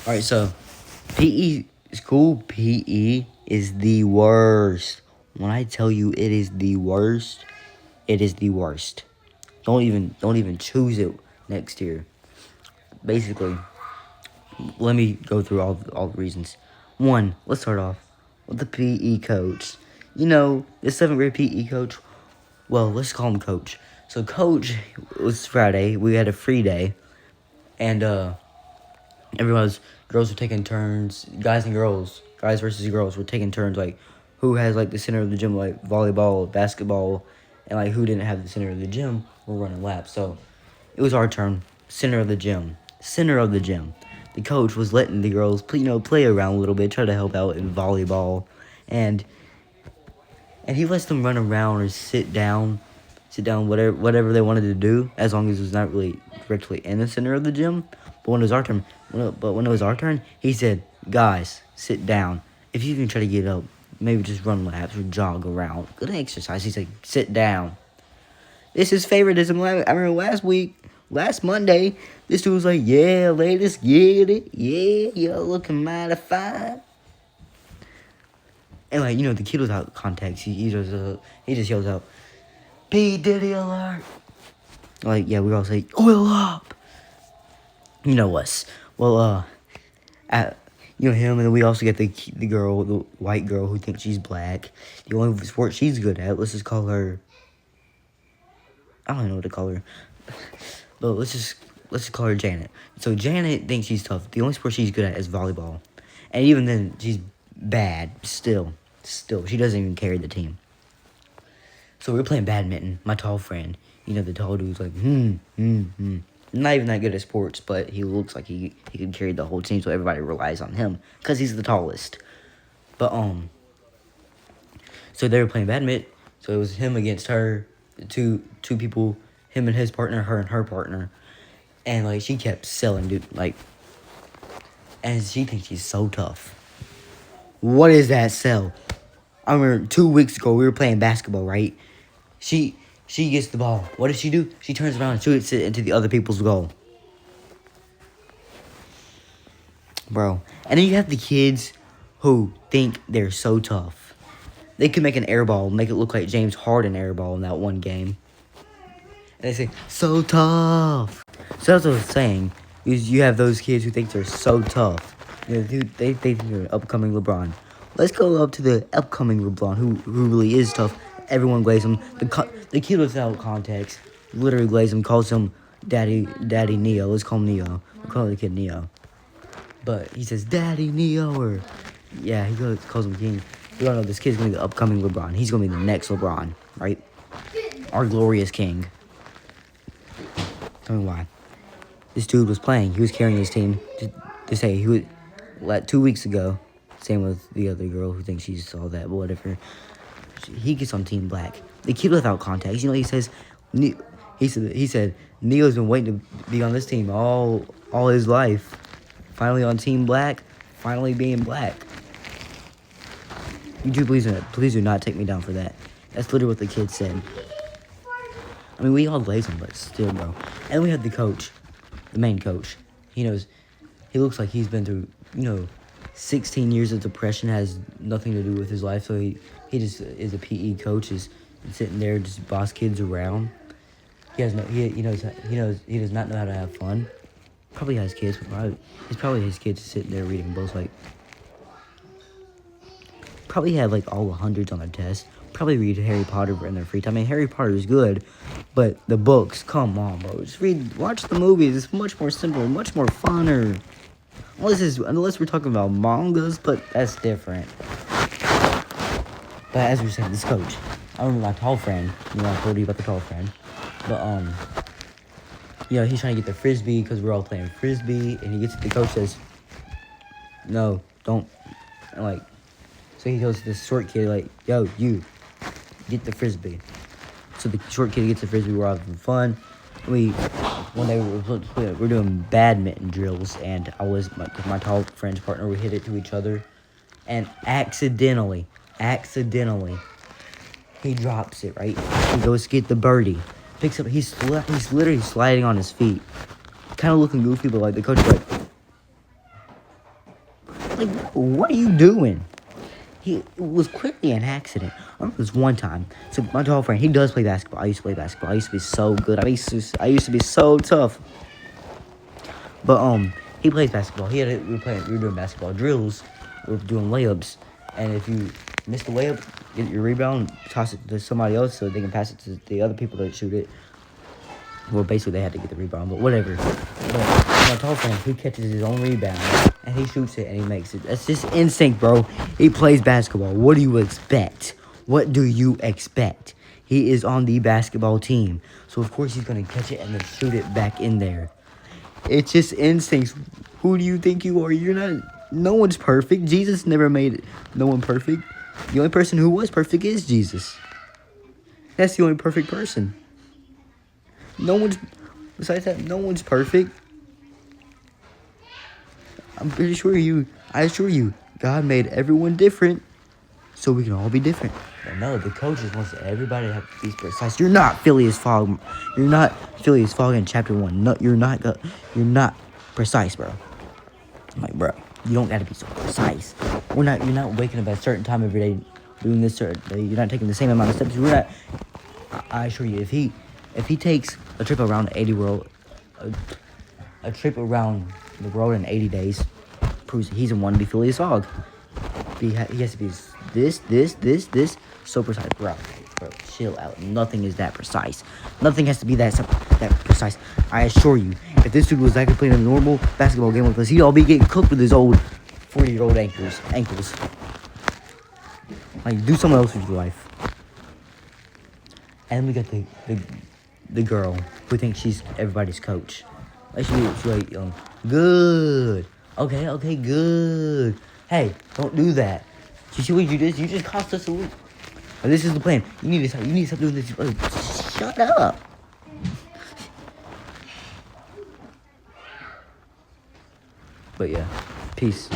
Alright, so PE school PE is the worst. When I tell you it is the worst, it is the worst. Don't even choose it next year. Basically, let me go through all the reasons. One, let's start off with the PE coach. The seventh grade PE coach. Well, let's call him coach. So coach, it was Friday. We had a free day, and girls were taking turns. Guys and girls, guys versus girls, were taking turns. Like, who has like the center of the gym, like volleyball, basketball, and like who didn't have the center of the gym were running laps. So it was our turn. Center of the gym. Center of the gym. The coach was letting the girls, play around a little bit, try to help out in volleyball, and he lets them run around or sit down, whatever they wanted to do, as long as it was not really directly in the center of the gym. But when it was our turn, he said, "Guys, sit down. If you can try to get up, maybe just run laps or jog around. Good exercise." He said, "Sit down." This is favoritism. I remember last Monday, this dude was like, "Yeah, ladies, get it. Yeah, you're looking mighty fine." And the kid without context, he just yells out, "P Diddy alert!" Like, yeah, we all say, "Oil up!" You know us. Well, him, and then we also get the girl, the white girl who thinks she's black. The only sport she's good at, let's just call her, I don't know what to call her, but let's just call her Janet. So Janet thinks she's tough. The only sport she's good at is volleyball, and even then, she's bad. Still, she doesn't even carry the team. So we were playing badminton. My tall friend, the tall dude's like, not even that good at sports, but he looks like he could carry the whole team, so everybody relies on him because he's the tallest. But so they were playing badminton. So it was him against her, two people, him and his partner, her and her partner, and like she kept selling, dude, like, and she thinks she's so tough. What is that sell? I remember 2 weeks ago we were playing basketball, right? She gets the ball. What does she do? She turns around and shoots it into the other people's goal. Bro. And then you have the kids who think they're so tough. They could make an air ball, make it look like James Harden air ball in that one game. And they say, "So tough." So that's what I was saying. Is you have those kids who think they're so tough. They think they're upcoming LeBron. Let's go up to the upcoming LeBron, who really is tough. Everyone glazes him. The kid without context literally glazes him, calls him Daddy Neo. Let's call him Neo. We'll call the kid Neo. But he says, "Daddy Neo," or, yeah, calls him King. We all know this kid's going to be the upcoming LeBron. He's going to be the next LeBron, right? Our glorious king. Tell me why. This dude was playing. He was carrying his team to say he would. 2 weeks ago, same with the other girl who thinks she's all that, but whatever. He gets on Team Black. The kid without context, he says, he said, "Neo's been waiting to be on this team all his life. Finally on Team Black, finally being black." You two, please do not take me down for that. That's literally what the kid said. I mean, we all glaze him, but still, bro. And we have the coach, the main coach. He looks like he's been through, 16 years of depression, has nothing to do with his life, so he just is a PE coach, is sitting there just boss kids around. He does not know how to have fun. Probably has kids, but probably his kids sitting there reading books, like, probably have like all the hundreds on their test. Probably read Harry Potter in their free time. I mean, Harry Potter is good, but the books, come on, bro. Just watch the movies. It's much more simple, much more funner. Unless we're talking about mangas, but that's different. But as we were saying, this coach, I remember my tall friend. I told you about the tall friend. But he's trying to get the frisbee because we're all playing frisbee, and the coach says, "No, don't," and like. So he goes to this short kid, like, "Yo, you, get the frisbee." So the short kid gets the frisbee. We're having fun. One day we're doing badminton drills, and my tall friend's partner, we hit it to each other, and accidentally, he drops it, right? He goes to get the birdie, picks up, he's literally sliding on his feet, kind of looking goofy, but like the coach is like, Like, what are you doing? It was clearly an accident. I remember this one time. So my tall friend, he does play basketball. I used to play basketball. I used to be so good. I used to be so tough. But he plays basketball. We were doing basketball drills. We were doing layups, and if you miss the layup, get your rebound, toss it to somebody else so they can pass it to the other people that shoot it. Well, basically they had to get the rebound, but whatever. But my tall friend, he catches his own rebound and he shoots it and he makes it. That's just instinct, bro. He plays basketball. What do you expect? What do you expect? He is on the basketball team, so of course he's gonna catch it and then shoot it back in there. It's just instincts. Who do you think you are? You're not. No one's perfect. Jesus never made no one perfect. The only person who was perfect is Jesus. That's the only perfect person. No one's. Besides that, no one's perfect. I'm pretty sure I assure you, God made everyone different, so we can all be different. But no, the coaches wants everybody to have to be precise. You're not Phileas Fogg. You're not Phileas Fogg in chapter 1. No, you're not precise, bro. I'm like, bro, you don't gotta be so precise. You're not waking up at a certain time every day, doing this certain day. You're not taking the same amount of steps. We're not. I assure you, if he takes a trip around the 80 world, a trip around the world in 80 days, proves that he's a wannabe Phileas Fogg. He has to be this, so precise. Bro, chill out. Nothing is that precise. Nothing has to be that precise. I assure you, if this dude was actually playing a normal basketball game with us, he'd all be getting cooked with his old 40-year-old ankles. Like, do something else with your life. And we got the girl who thinks she's everybody's coach. Like, she's like, good. Okay, good. Hey, don't do that. You see what you did? You just cost us a week. This is the plan. You need to stop doing this. Shut up. But yeah, peace.